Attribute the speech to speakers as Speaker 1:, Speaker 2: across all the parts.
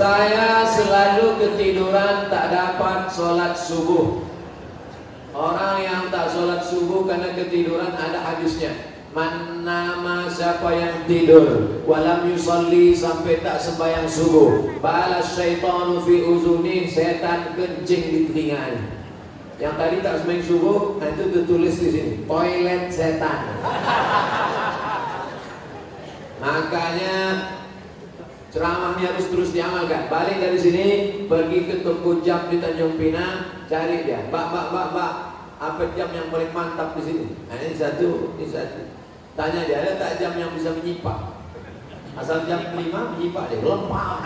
Speaker 1: Saya selalu ketiduran tak dapat sholat subuh. Orang yang tak sholat subuh karena ketiduran ada hadisnya. Man nama, siapa yang tidur walam yusalli, sampai tak sembahyang subuh, balas syaitanu fi uzuni, setan kencing di telinganya. Yang tadi tak sembahyang subuh, nah itu tertulis di sini, toilet setan. Makanya ceramahnya harus terus diamalkan. Balik dari sini, pergi ke toko jam di Tanjung Pinang, cari dia. Mbak, apa jam yang paling mantap di sini? Nah, ini satu. Tanya dia, ada tak jam yang bisa menyipak? Asal jam 5 menyipak dia, lempar.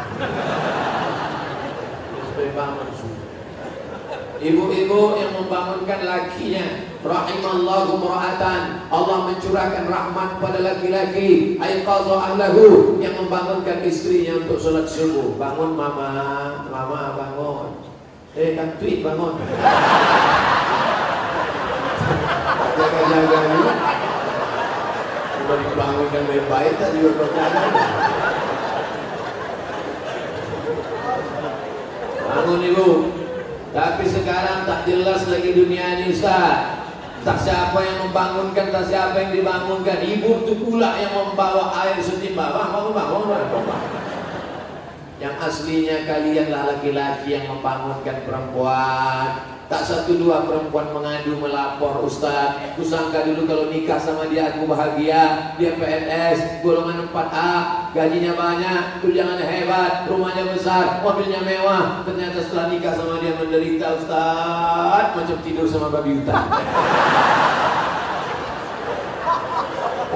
Speaker 1: Ibu-ibu yang membangunkan lakinya, rahimallahu mura'atan, Allah mencurahkan rahmat pada laki-laki, aiqadha ahlahu, yang membangunkan istrinya untuk sholat subuh. Bangun mama bangun. Kan tweet bangun. Jaga-jaga ini. Udah dibangunkan baik-baik, tak juga berjalan. Bangun ibu. Tapi sekarang tak jelas lagi dunia ini, Ustaz. Tak siapa yang membangunkan, tak siapa yang dibangunkan. Ibu itu pula yang membawa air setimba. Bangun. Yang aslinya kalianlah laki-laki yang membangunkan perempuan. Tak satu dua perempuan mengadu melapor, Ustaz, kusangka dulu kalau nikah sama dia aku bahagia. Dia PNS, golongan 4A, gajinya banyak, tunjangannya hebat, rumahnya besar, mobilnya mewah. Ternyata setelah nikah sama dia menderita, Ustaz, macam tidur sama babi hutan.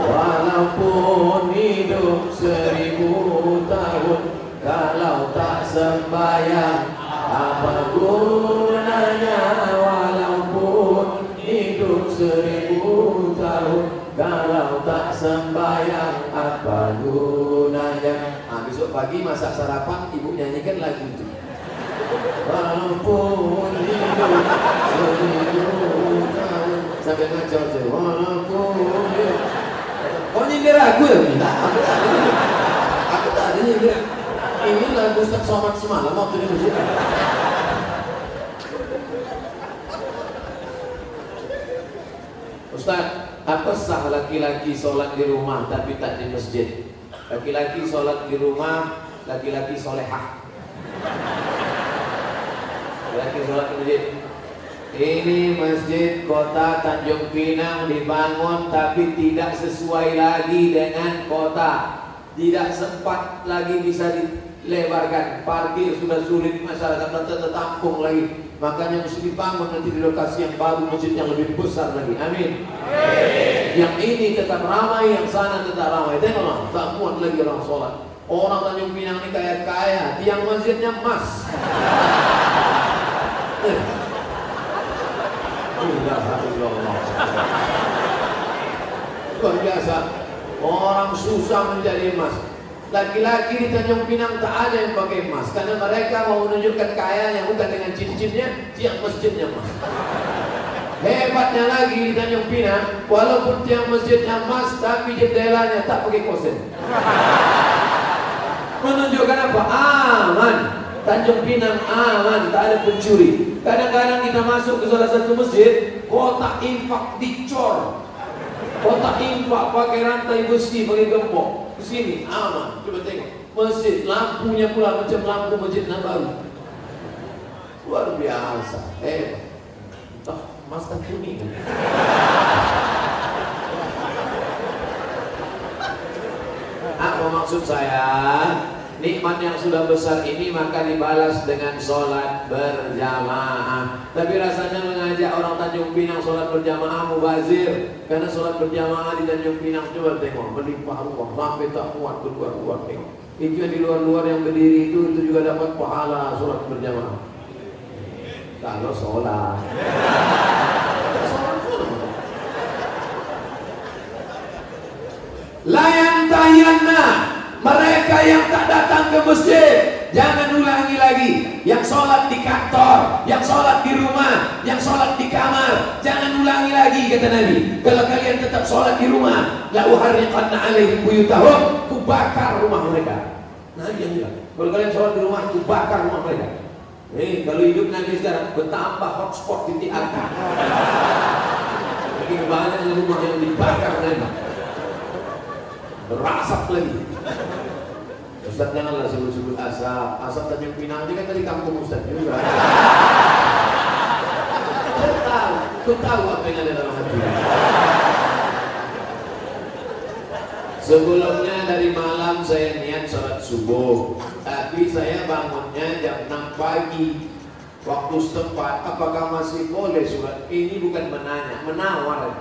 Speaker 1: Walaupun hidup 1000 tahun, kalau tak sembahyang apa gunanya? Walaupun hidup 1000 tahun, kalau tak sembahyang apa gunanya? Besok pagi masak sarapan, ibu nyanyikan lagu itu. Walaupun hidup 1000 tahun, sampai ngaco aja. Walaupun hidup. Kau nyindir aku ya? Aku tak ada nyindir. Ini lagu Ustaz Somad semalam waktu di masjid. Ustaz, apa sah laki-laki sholat di rumah tapi tak di masjid? Laki-laki sholat di rumah, laki-laki solehah. Laki sholat di masjid. Ini masjid kota Tanjung Pinang dibangun tapi tidak sesuai lagi dengan kota. Tidak sempat lagi bisa dilebarkan, parkir sudah sulit, masyarakat tertampung lagi. Makanya mesti dibangun nanti di lokasi yang baru, masjid yang lebih besar lagi. Amin. Yang ini tetap ramai, yang sana tetap ramai. Tengoklah, tak muat lagi orang sholat. Orang Tanjung Pinang ini kaya-kaya, tiang masjidnya emas. Luar biasa. Orang susah menjadi emas. Laki-laki di Tanjung Pinang tak ada yang pakai emas, karena mereka mau menunjukkan kayanya bukan dengan cincinnya, tiang masjidnya emas. Hebatnya lagi di Tanjung Pinang, walaupun tiang masjidnya emas, tapi jendelanya tak pakai kosen. Menunjukkan apa? Aman. Tanjung Pinang aman, tak ada pencuri. Kadang-kadang kita masuk ke salah satu masjid, kotak infak dicor. Kotak infak pakai rantai besi, pakai gembok. Ke sini aman. Coba tengok masjid, lampunya pula macam lampu Masjid Nabawi. Luar biasa. Emas kan kuning. Apa maksud saya? Nikmat yang sudah besar ini maka dibalas dengan sholat berjamaah. Tapi rasanya mengajak orang Tanjung Pinang sholat berjamaah mubazir. Karena sholat berjamaah di Tanjung Pinang, coba tengok, melimpah ruang sampai tak muat keluar-keluar. Tengok, itu yang di luar-luar yang berdiri itu juga dapat pahala sholat berjamaah. Kalau sholat. Layan tayanna. Mereka yang tak datang ke masjid, jangan ulangi lagi. Yang sholat di kantor, yang sholat di rumah, yang sholat di kamar, jangan ulangi lagi, kata Nabi. Kalau kalian tetap sholat di rumah, la uharriqanna alaihim buyutahum, kubakar rumah mereka. Nabi yang bilang, kalau kalian sholat di rumah itu bakar rumah mereka. Kalau hidup Nabi sekarang betapa hotspot titik api. Makin banyak rumah yang dibakar Nabi. Berasap lagi. Ustaz janganlah sebut-sebut asap. Asap Tanjung Pinang ini kan dari kampung Ustaz juga. Aku tahu apa yang ada dalam hati. Sebelumnya dari malam saya niat sholat subuh, tapi saya bangunnya jam 6 pagi waktu setempat. Apakah masih boleh sholat? Ini bukan menanya, menawar.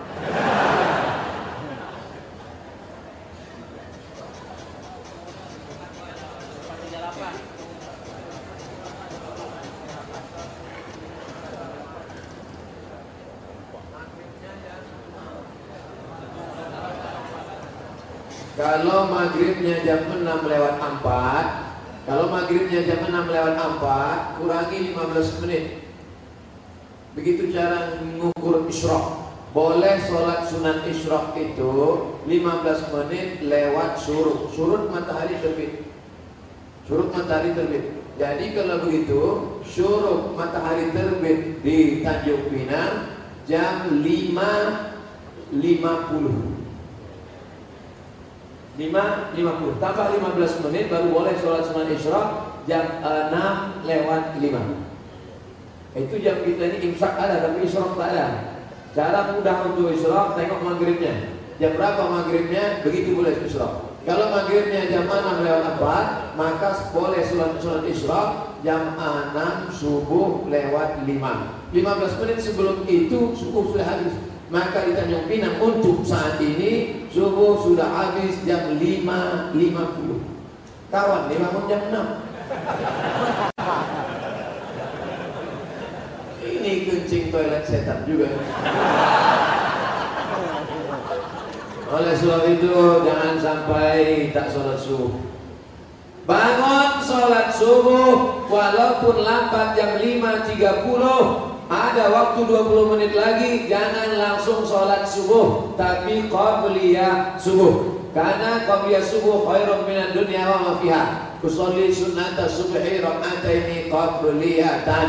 Speaker 1: Kalau maghribnya jam 6 lewat 4, kalau maghribnya jam 6 lewat 4, kurangi 15 menit. Begitu cara mengukur isyraq. Boleh sholat sunat isyraq itu 15 menit lewat surut. Surut matahari terbit. Surut matahari terbit. Jadi kalau begitu, surut matahari terbit di Tanjung Pinang jam 5.50. 5.50 tambah 15 menit baru boleh sholat sunat isyraq jam 6 lewat 5. Itu jam kita ini imsak ada tapi isyraq tak ada. Cara mudah untuk isyraq, tengok maghribnya. Jam berapa maghribnya, begitu boleh isyraq. Kalau maghribnya jam 6 lewat 4, maka boleh sunat isyraq jam 6 subuh lewat 5. 15 menit sebelum itu subuh sudah habis. Maka di Tanjung Pinang untuk saat ini subuh sudah habis jam 5.50. Kawan, dia bangun jam 6. Ini kencing toilet setan juga. Oleh sebab itu jangan sampai tak sholat subuh. Bangun sholat subuh walaupun lambat jam 5.30. Ada waktu 20 menit lagi, jangan langsung sholat subuh, tapi qabliyah subuh. Karena qabliyah subuh khairun minan dunya wa ma fiha. Usolli sunnata subhi rak'ataini qabliyatan.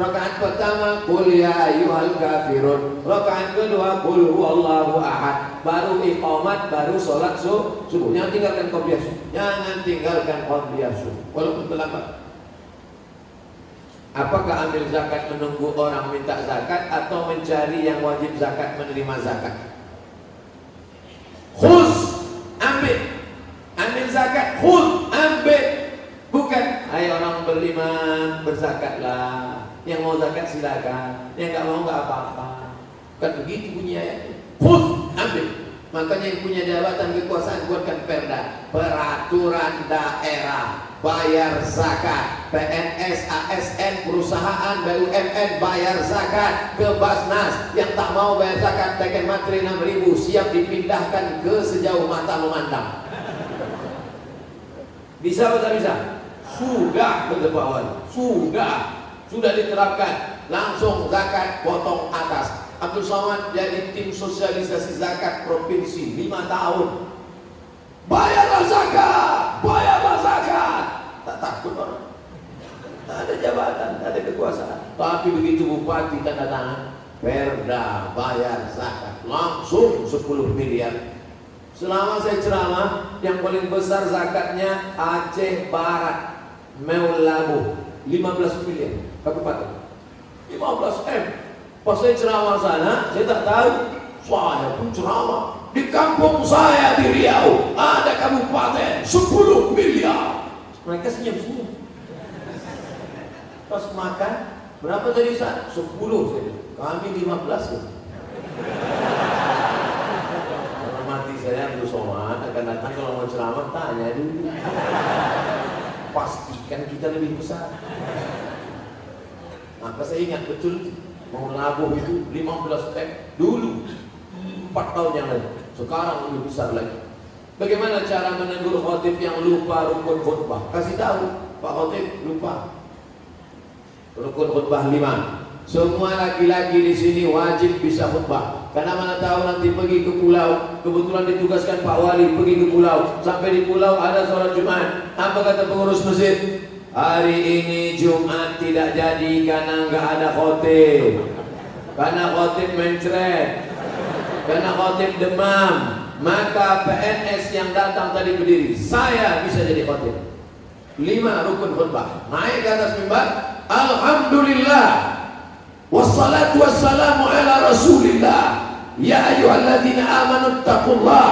Speaker 1: Rakaat pertama qul ya ayyuhal kafirun. Rakaat kedua qul huwallahu ahad. Baru iqamat, baru sholat subuh. Jangan tinggalkan qabliyah subuh. Jangan tinggalkan qabliyah subuh walaupun terlambat. Apakah ambil zakat menunggu orang minta zakat atau mencari yang wajib zakat menerima zakat? Khuz, ambil zakat, khuz, ambil. Bukan, hai orang beriman, berzakatlah. Yang mau zakat silakan, yang nggak mau nggak apa-apa. Bukan begitu bunyi ayatnya. Khuz, ambil. Makanya yang punya jabatan kekuasaan buatkan perda, peraturan daerah, bayar zakat, PNS, ASN, perusahaan, BUMN bayar zakat, ke Basnas yang tak mau bayar zakat teken materi 6.000 siap dipindahkan ke sejauh mata memandang. Bisa atau tak bisa? Sudah berdebawan, sudah diterapkan. Langsung zakat potong atas. Abdul Somad jadi tim sosialisasi zakat provinsi 5 tahun. Bayarlah zakat, tak takut orang. Tak ada jabatan, tak ada kekuasaan. Tapi begitu bupati tanda tangan, perda bayar zakat langsung 10 miliar. Selama saya ceramah, yang paling besar zakatnya Aceh Barat, Meulabu, 15 miliar kabupaten. 15 M. Pas saya ceramah sana, saya tak tahu. Saya pun ceramah di kampung saya di Riau ada kabupaten 10 miliar. Mereka senyum. Pas makan, berapa tadi Ustaz? 10 saja. Kami 15 kan. Kalau mati saya Abdul Somad akan datang kalau mau ceramah tanya dulu. Pastikan kita lebih besar. Maka saya ingat betul mau labuh itu 15 M dulu 4 tahun yang lalu. Sekarang lebih besar lagi. Bagaimana cara menegur khotib yang lupa rukun khutbah? Kasih tahu, Pak Khotib lupa rukun khutbah 5. Semua laki-laki di sini wajib bisa khutbah. Karena mana tahu nanti pergi ke pulau, kebetulan ditugaskan Pak Wali pergi ke pulau. Sampai di pulau ada sholat Jumat. Apa kata pengurus masjid? Hari ini Jumat tidak jadi karena nggak ada khotib. Karena khotib mencret, karena khotib demam. Maka PNS yang datang tadi berdiri, saya bisa jadi khotib. 5 rukun khutbah. Naik ke atas mimbar, alhamdulillah, wassalatu wassalamu ala rasulillah. Ya ayyuhalladzina amanu taqullah,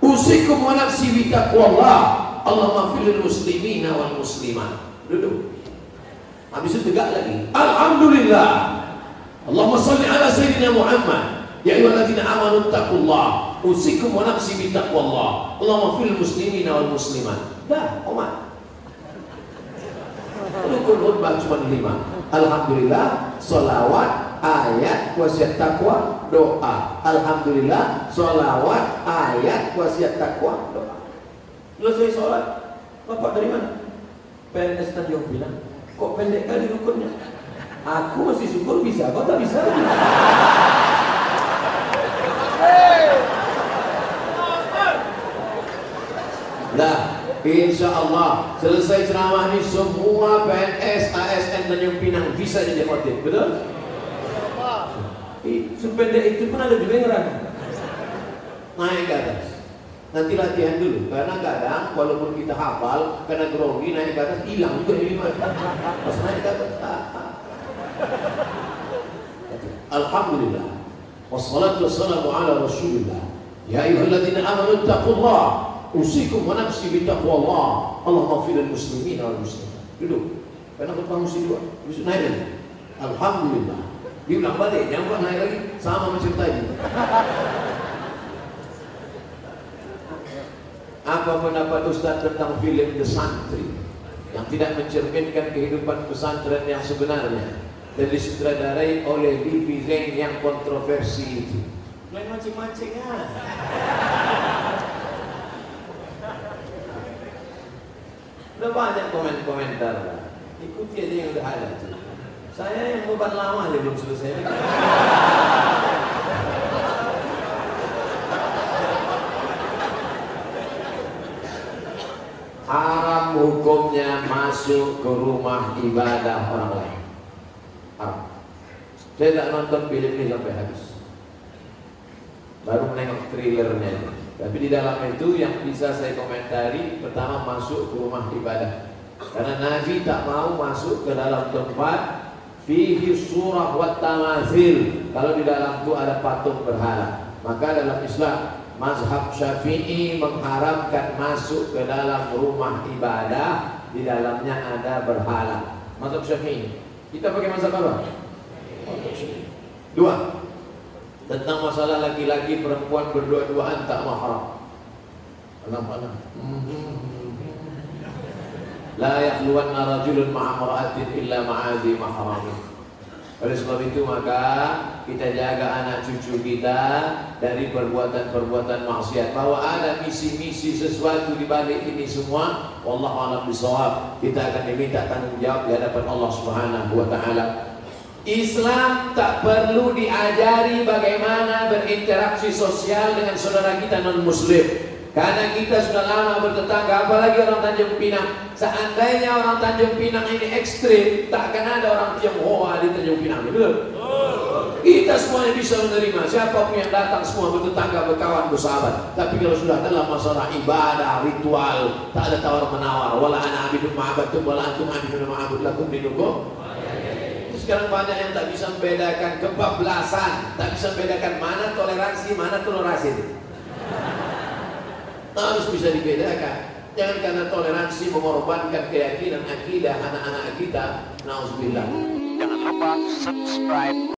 Speaker 1: usikum wa nafsi bitaqwallah. Allahumma fil muslimina wal muslimat. Duduk. Habis itu tegak lagi. Alhamdulillah. Allahumma shalli ala sayyidina Muhammad. Ya ayyuhalladzina amanu taqullah, usikum wa nafsi bitaqwallah. Allahumma fil muslimina wal muslimat. Dah, Omar. Rukun khutbah cuma 5. Alhamdulillah, sholawat, ayat, wasiat takwa, doa. Alhamdulillah, sholawat, ayat, wasiat takwa, doa. Selesai sholat, Bapak dari mana? PNS Tanjung Pinang. Kok pendek kali rukunnya? Aku masih syukur bisa, kok tak bisa? Nah, insya Allah selesai ceramah ini semua PNS, ASN Tanjung Pinang bisa jadi khotib, betul? Sependek itu pun ada di Bengerang. Naik ke atas. Nanti latihan dulu, karena kadang walaupun kita hafal, karena grogi naik ke atas hilang juga ini. Pas naik ke atas, alhamdulillah, wassalatu wassalamu ala rasulillah. Ya ayyuhalladzina amanu taqullah, usikum wa nafsi bitaqwallah. Allahumma fil muslimin wal muslimat. Duduk. Karena khutbah mesti 2. Bisa naik lagi. Alhamdulillah. Diulang balik, jangan buat naik lagi sama macam tadi. Apa pendapat Ustaz tentang film The Santri yang tidak mencerminkan kehidupan pesantren yang sebenarnya dan disutradarai oleh Livi Zain yang kontroversi itu? Lain macam-macam ya. Udah banyak komentar. Ikuti aja yang udah ada. Saya yang beban lama belum selesai. Haram hukumnya masuk ke rumah ibadah orang lain. Haram. Saya tak nonton film ini sampai habis. Baru menengok trailernya. Tapi di dalam itu yang bisa saya komentari, pertama masuk ke rumah ibadah. Karena Nabi tak mau masuk ke dalam tempat fihi surah wa tamathil. Kalau di dalam itu ada patung berhala. Maka dalam Islam mazhab Syafi'i mengharamkan masuk ke dalam rumah ibadah di dalamnya ada berhala. Mazhab Syafi'i. Kita pakai mazhab apa? 2. Tentang masalah laki-laki perempuan berdua-duaan tak mahram. Alam-alam. La yakhluwanna rajulun ma'a mar'atin illa ma'adhi mahramin. Oleh sebab itu maka kita jaga anak cucu kita dari perbuatan-perbuatan maksiat. Bahwa ada misi-misi sesuatu di balik ini semua, wallahu a'lam bishawab. Kita akan diminta tanggung jawab di hadapan Allah Subhanahu wa taala. Islam tak perlu diajari bagaimana berinteraksi sosial dengan saudara kita non-muslim. Karena kita sudah lama bertetangga, apalagi orang Tanjung Pinang. Seandainya orang Tanjung Pinang ini ekstrim, tak akan ada orang Tionghoa di Tanjung Pinang, betul? Kita semuanya bisa menerima, siapapun yang datang semua bertetangga, berkawan, bersahabat. Tapi kalau sudah dalam masalah ibadah, ritual, tak ada tawar-menawar. Wala ana abidun ma'abatum, wala antum abidun ma'abud lakum dinukum. Sekarang banyak yang tak bisa membedakan kebablasan, tak bisa membedakan mana toleransi, mana toleransi. Harus bisa dibedakan. Jangan karena toleransi mengorbankan keyakinan akidah anak-anak kita. Nauzubillah. Jangan lupa subscribe.